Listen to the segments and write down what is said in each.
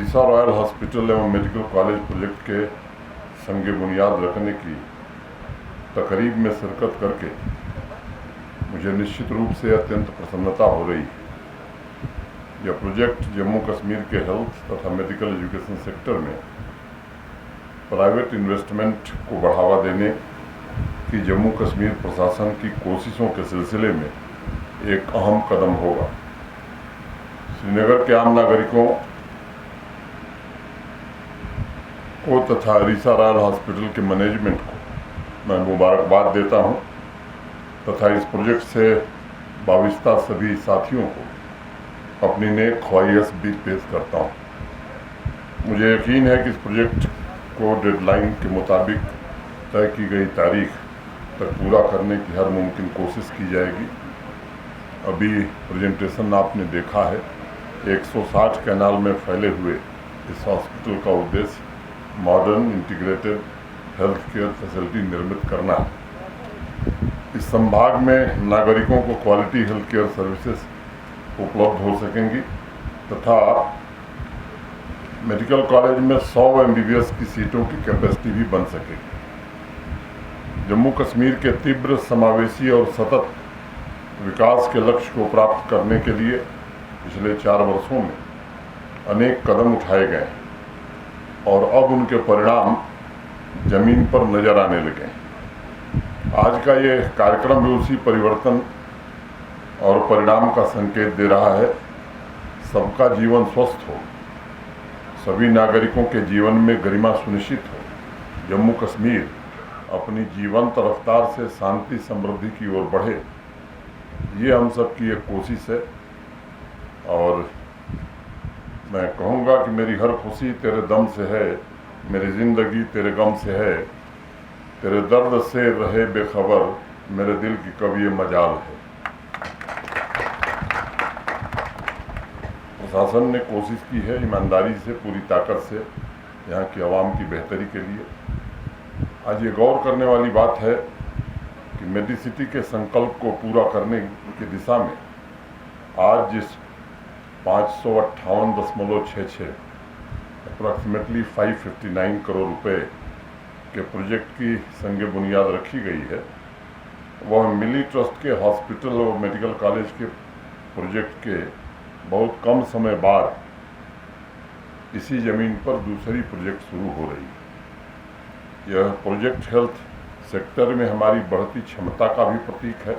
अरीसा royal hospital एवं medical college project के संग बुनियाद रखने की तकरीब में शिरकत करके मुझे निश्चित रूप से अत्यंत प्रसन्नता हो रही है। यह प्रोजेक्ट जम्मू कश्मीर के हेल्थ तथा मेडिकल एजुकेशन सेक्टर में प्राइवेट इन्वेस्टमेंट को बढ़ावा देने की जम्मू कश्मीर प्रशासन की कोशिशों के सिलसिले में एक अहम कदम होगा। श्रीनगर के आम नागरिकों को तथा अरीसा रॉयल हॉस्पिटल के मैनेजमेंट को मैं मुबारकबाद देता हूं तथा इस प्रोजेक्ट से वाबस्ता सभी साथियों को अपनी नेक ख्वाहिश भी पेश करता हूं। मुझे यकीन है कि इस प्रोजेक्ट को डेडलाइन के मुताबिक तय की गई तारीख तक पूरा करने की हर मुमकिन कोशिश की जाएगी। अभी प्रेजेंटेशन आपने देखा है। 160 कैनाल में फैले हुए इस हॉस्पिटल का उद्देश्य modern integrated health care facility निर्मित करना है। इस संभाग में नागरिकों को क्वालिटी हेल्थ केयर सर्विसेज उपलब्ध हो सकेंगी तथा मेडिकल कॉलेज में 100 MBBS की सीटों की कैपेसिटी भी बन सकेगी। जम्मू कश्मीर के तीव्र समावेशी और सतत विकास के लक्ष्य को प्राप्त करने के लिए पिछले 4 वर्षों में अनेक कदम उठाए गए और अब उनके परिणाम जमीन पर नजर आने लगे। आज का ये कार्यक्रम भी उसी परिवर्तन और परिणाम का संकेत दे रहा है। सबका जीवन स्वस्थ हो, सभी नागरिकों के जीवन में गरिमा सुनिश्चित हो, जम्मू कश्मीर अपनी जीवंत रफ्तार से शांति समृद्धि की ओर बढ़े, ये हम सब की एक कोशिश है। और मैं कहूँगा कि मेरी हर खुशी तेरे दम से है, मेरी ज़िंदगी तेरे गम से है, तेरे दर्द से रहे बेखबर, मेरे दिल की कभी ये मजाल है। प्रशासन ने कोशिश की है ईमानदारी से, पूरी ताकत से यहाँ की आवाम की बेहतरी के लिए। आज ये गौर करने वाली बात है कि मेडिसिटी के संकल्प को पूरा करने की दिशा में आज जिस 558.66 अप्रॉक्सीमेटली 559 करोड़ रुपए के प्रोजेक्ट की संग बुनियाद रखी गई है, वह मिली ट्रस्ट के हॉस्पिटल और मेडिकल कॉलेज के प्रोजेक्ट के बहुत कम समय बाद इसी ज़मीन पर दूसरी प्रोजेक्ट शुरू हो रही है। यह प्रोजेक्ट हेल्थ सेक्टर में हमारी बढ़ती क्षमता का भी प्रतीक है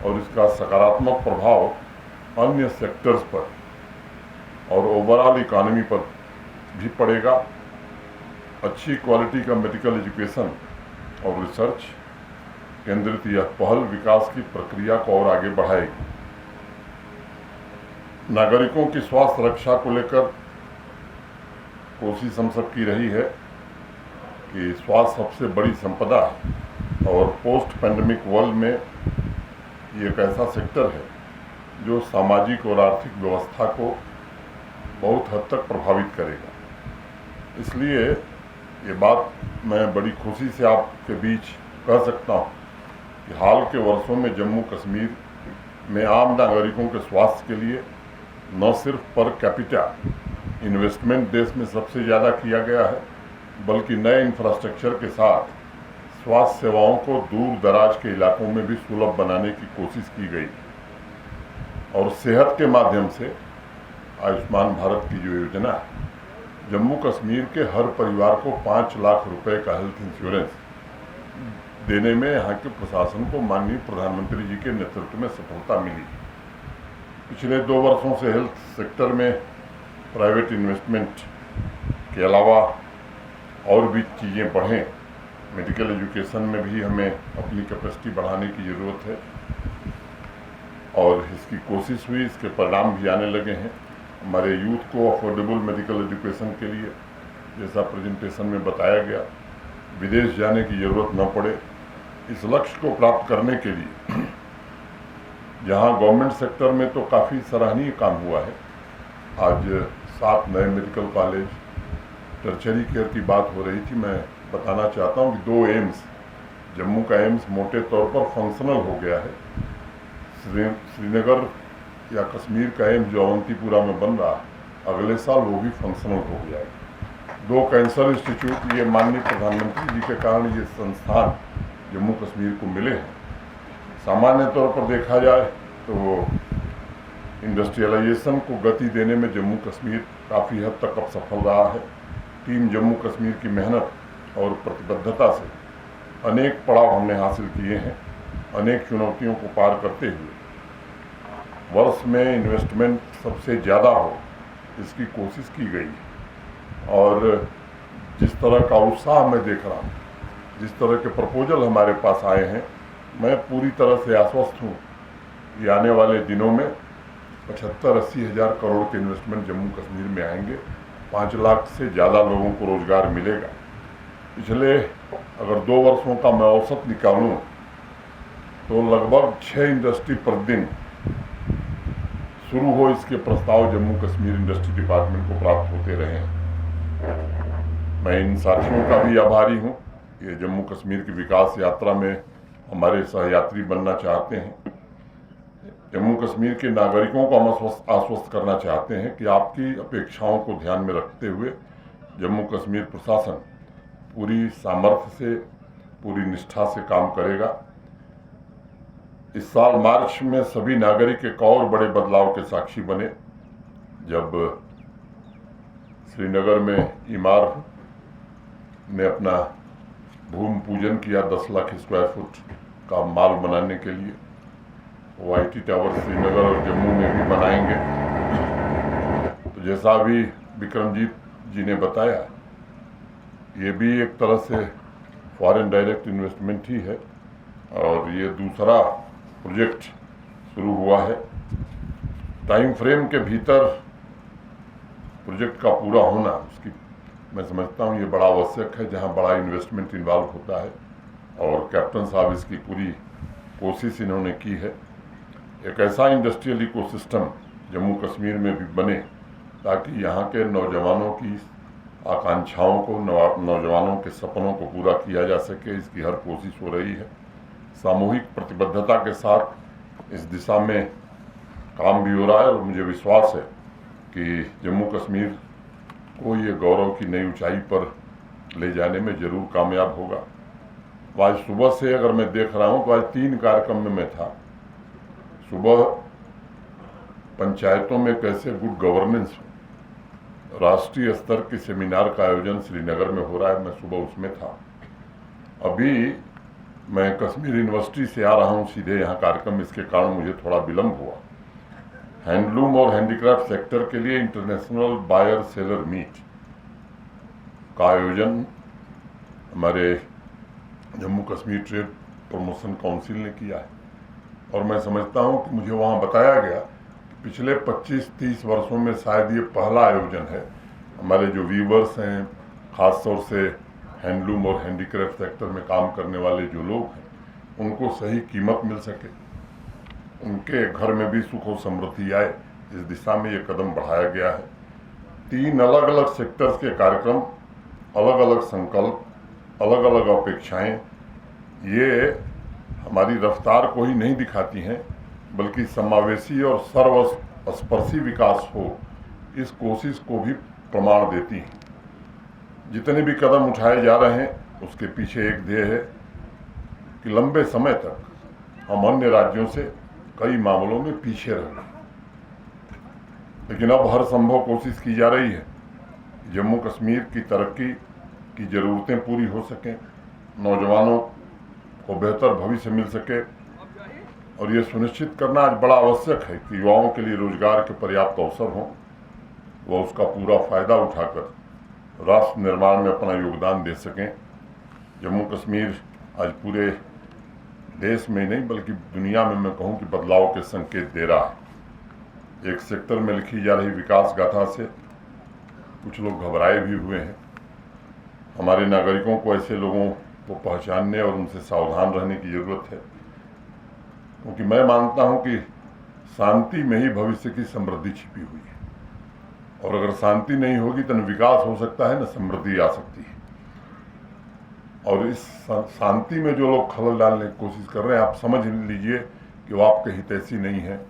और इसका सकारात्मक प्रभाव अन्य सेक्टर्स पर और ओवरऑल इकॉनमी पर भी पड़ेगा। अच्छी क्वालिटी का मेडिकल एजुकेशन और रिसर्च केंद्रित यह पहल विकास की प्रक्रिया को और आगे बढ़ाएगी। नागरिकों की स्वास्थ्य रक्षा को लेकर कोशिश हम सब की रही है कि स्वास्थ्य सबसे बड़ी संपदा है और पोस्ट पैंडेमिक वर्ल्ड में ये एक ऐसा सेक्टर है जो सामाजिक और आर्थिक व्यवस्था को बहुत हद तक प्रभावित करेगा। इसलिए ये बात मैं बड़ी खुशी से आपके बीच कह सकता हूँ कि हाल के वर्षों में जम्मू कश्मीर में आम नागरिकों के स्वास्थ्य के लिए न सिर्फ पर कैपिटा इन्वेस्टमेंट देश में सबसे ज़्यादा किया गया है, बल्कि नए इंफ्रास्ट्रक्चर के साथ स्वास्थ्य सेवाओं को दूर दराज के इलाकों में भी सुलभ बनाने की कोशिश की गई और सेहत के माध्यम से आयुष्मान भारत की जो योजना है, जम्मू कश्मीर के हर परिवार को 5 लाख रुपए का हेल्थ इंश्योरेंस देने में यहाँ के प्रशासन को माननीय प्रधानमंत्री जी के नेतृत्व में सफलता मिली। पिछले 2 वर्षों से हेल्थ सेक्टर में प्राइवेट इन्वेस्टमेंट के अलावा और भी चीज़ें बढ़ें। मेडिकल एजुकेशन में भी हमें अपनी कैपेसिटी बढ़ाने की ज़रूरत है और इसकी कोशिश हुई, इसके परिणाम भी आने लगे हैं। हमारे यूथ को अफोर्डेबल मेडिकल एजुकेशन के लिए, जैसा प्रेजेंटेशन में बताया गया, विदेश जाने की ज़रूरत न पड़े। इस लक्ष्य को प्राप्त करने के लिए जहां गवर्नमेंट सेक्टर में तो काफ़ी सराहनीय काम हुआ है। आज 7 नए मेडिकल कॉलेज, टर्शरी केयर की बात हो रही थी। मैं बताना चाहता हूं कि 2 एम्स, जम्मू का एम्स मोटे तौर पर फंक्शनल हो गया है। श्रीनगर या कश्मीर का एम्स जो अवंतीपुरा में बन रहा है, अगले साल वो भी फंक्शनल हो जाएगी। 2 कैंसर इंस्टीट्यूट ये माननीय प्रधानमंत्री जी के कारण ये संस्थान जम्मू कश्मीर को मिले हैं। सामान्य तौर पर देखा जाए तो इंडस्ट्रियलाइजेशन को गति देने में जम्मू कश्मीर काफ़ी हद तक अब सफल रहा है। टीम जम्मू कश्मीर की मेहनत और प्रतिबद्धता से अनेक पड़ाव हमने हासिल किए हैं। अनेक चुनौतियों को पार करते हुए वर्ष में इन्वेस्टमेंट सबसे ज़्यादा हो इसकी कोशिश की गई है। और जिस तरह का उत्साह मैं देख रहा हूँ, जिस तरह के प्रपोजल हमारे पास आए हैं, मैं पूरी तरह से आश्वस्त हूँ कि आने वाले दिनों में 75-80 हज़ार करोड़ के इन्वेस्टमेंट जम्मू कश्मीर में आएंगे। 5 लाख से ज़्यादा लोगों को रोजगार मिलेगा। पिछले अगर 2 वर्षों का मैं औसत निकालूं तो लगभग 6 इंडस्ट्री प्रतिदिन शुरू हो इसके प्रस्ताव जम्मू कश्मीर इंडस्ट्री डिपार्टमेंट को प्राप्त होते रहे हैं। मैं इन साथियों का भी आभारी हूं। ये जम्मू कश्मीर की विकास यात्रा में हमारे सहयात्री बनना चाहते हैं। जम्मू कश्मीर के नागरिकों को हम आश्वस्त करना चाहते हैं कि आपकी अपेक्षाओं को ध्यान में रखते हुए जम्मू कश्मीर प्रशासन पूरी सामर्थ्य से, पूरी निष्ठा से काम करेगा। इस साल मार्च में सभी नागरिक एक और बड़े बदलाव के साक्षी बने जब श्रीनगर में इमार ने अपना भूमि पूजन किया 10 लाख स्क्वायर फुट का माल बनाने के लिए। वो IT टावर श्रीनगर और जम्मू में भी बनाएंगे। तो जैसा अभी विक्रमजीत जी ने बताया, ये भी एक तरह से फॉरेन डायरेक्ट इन्वेस्टमेंट ही है और ये दूसरा प्रोजेक्ट शुरू हुआ है। टाइम फ्रेम के भीतर प्रोजेक्ट का पूरा होना, उसकी मैं समझता हूँ ये बड़ा आवश्यक है जहाँ बड़ा इन्वेस्टमेंट इन्वॉल्व होता है। और कैप्टन साहब इसकी पूरी कोशिश इन्होंने की है। एक ऐसा इंडस्ट्रियल इकोसिस्टम जम्मू कश्मीर में भी बने ताकि यहाँ के नौजवानों की आकांक्षाओं को, नौजवानों के सपनों को पूरा किया जा सके। इसकी हर कोशिश हो रही है। सामूहिक प्रतिबद्धता के साथ इस दिशा में काम भी हो रहा है और मुझे विश्वास है कि जम्मू कश्मीर को ये गौरव की नई ऊंचाई पर ले जाने में जरूर कामयाब होगा। आज सुबह से अगर मैं देख रहा हूँ तो आज 3 कार्यक्रम में मैं था। सुबह पंचायतों में कैसे गुड गवर्नेंस राष्ट्रीय स्तर के सेमिनार का आयोजन श्रीनगर में हो रहा है, मैं सुबह उसमें था। अभी मैं कश्मीर यूनिवर्सिटी से आ रहा हूँ सीधे यहाँ कार्यक्रम, इसके कारण मुझे थोड़ा विलम्ब हुआ। हैंडलूम और हैंडीक्राफ्ट सेक्टर के लिए इंटरनेशनल बायर सेलर मीट का आयोजन हमारे Jammu Kashmir trade promotion council ने किया है। और मैं समझता हूँ कि मुझे वहाँ बताया गया कि पिछले 25-30 वर्षों में शायद ये पहला आयोजन है। हमारे जो वीवर्स हैं, ख़ास तौर से हैंडलूम और हैंडीक्राफ्ट सेक्टर में काम करने वाले जो लोग हैं, उनको सही कीमत मिल सके, उनके घर में भी सुख और समृद्धि आए, इस दिशा में ये कदम बढ़ाया गया है। 3 अलग अलग सेक्टर्स के कार्यक्रम, अलग अलग संकल्प, अलग अलग अपेक्षाएं, ये हमारी रफ्तार को ही नहीं दिखाती हैं बल्कि समावेशी और सर्वस्पर्शी विकास हो, इस कोशिश को भी प्रमाण देती हैं। जितने भी कदम उठाए जा रहे हैं उसके पीछे एक ध्येय है कि लंबे समय तक हम अन्य राज्यों से कई मामलों में पीछे रहे, लेकिन अब हर संभव कोशिश की जा रही है जम्मू कश्मीर की तरक्की की ज़रूरतें पूरी हो सकें, नौजवानों को बेहतर भविष्य मिल सके। और ये सुनिश्चित करना आज बड़ा आवश्यक है कि युवाओं के लिए रोजगार के पर्याप्त अवसर हों, वह उसका पूरा फायदा उठाकर राष्ट्र निर्माण में अपना योगदान दे सकें। जम्मू कश्मीर आज पूरे देश में नहीं बल्कि दुनिया में मैं कहूँ कि बदलाव के संकेत दे रहा है। एक सेक्टर में लिखी जा रही विकास गाथा से कुछ लोग घबराए भी हुए हैं। हमारे नागरिकों को ऐसे लोगों को पहचानने और उनसे सावधान रहने की ज़रूरत है, क्योंकि मैं मानता हूं कि शांति में ही भविष्य की समृद्धि छिपी हुई है। और अगर शांति नहीं होगी तो न विकास हो सकता है न समृद्धि आ सकती है। और इस शांति में जो लोग खलल डालने की कोशिश कर रहे हैं, आप समझ लीजिए कि वो आपके हितैषी नहीं है,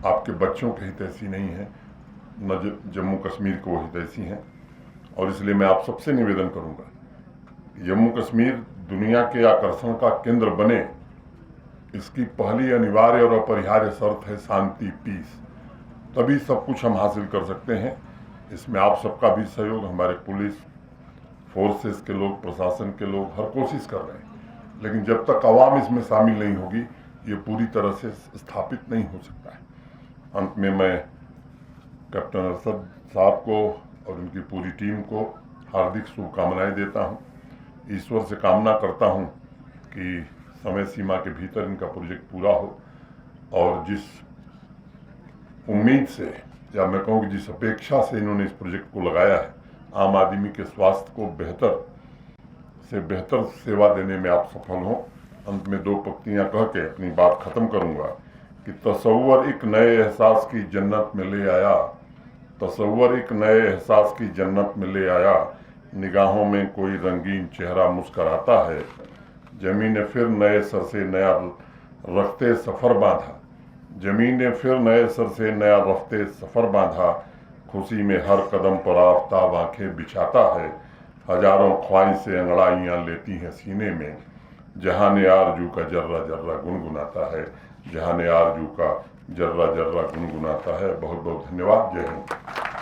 आपके बच्चों के हितैषी नहीं है, न जम्मू कश्मीर को हितैषी हैं। और इसलिए मैं आप सबसे निवेदन करूंगा कि जम्मू कश्मीर दुनिया के आकर्षण का केंद्र बने, इसकी पहली अनिवार्य और अपरिहार्य शर्त है शांति, पीस। तभी सब कुछ हम हासिल कर सकते हैं। इसमें आप सबका भी सहयोग, हमारे पुलिस फोर्सेस के लोग, प्रशासन के लोग हर कोशिश कर रहे हैं, लेकिन जब तक आवाम इसमें शामिल नहीं होगी ये पूरी तरह से स्थापित नहीं हो सकता है। अंत में मैं कैप्टन अरशद साहब को और उनकी पूरी टीम को हार्दिक शुभकामनाएं देता हूं। ईश्वर से कामना करता हूं कि समय सीमा के भीतर इनका प्रोजेक्ट पूरा हो और जिस उम्मीद से, या मैं कहूँ जिस अपेक्षा से इन्होंने इस प्रोजेक्ट को लगाया है, आम आदमी के स्वास्थ्य को बेहतर से बेहतर सेवा देने में आप सफल हों। अंत में दो पंक्तियां कह के अपनी बात खत्म करूंगा कि तसव्वुर एक नए एहसास की जन्नत में ले आया, तसव्वुर एक नए एहसास की जन्नत में ले आया, निगाहों में कोई रंगीन चेहरा मुस्कराता है, जमीन ने फिर नए सर से नया रफ्ते सफ़र बांधा, जमीन ने फिर नए सर से नया रफ्ते सफ़र बांधा, खुशी में हर कदम पर आफताब आंखें बिछाता है, हजारों ख्वाहिशें अंगड़ाइयाँ लेती हैं सीने में, जहाने आरजू का जर्रा जर्रा गुनगुनाता है, जहाने आरजू का जर्रा जर्रा गुनगुनाता है। बहुत बहुत धन्यवाद। जय हिंद।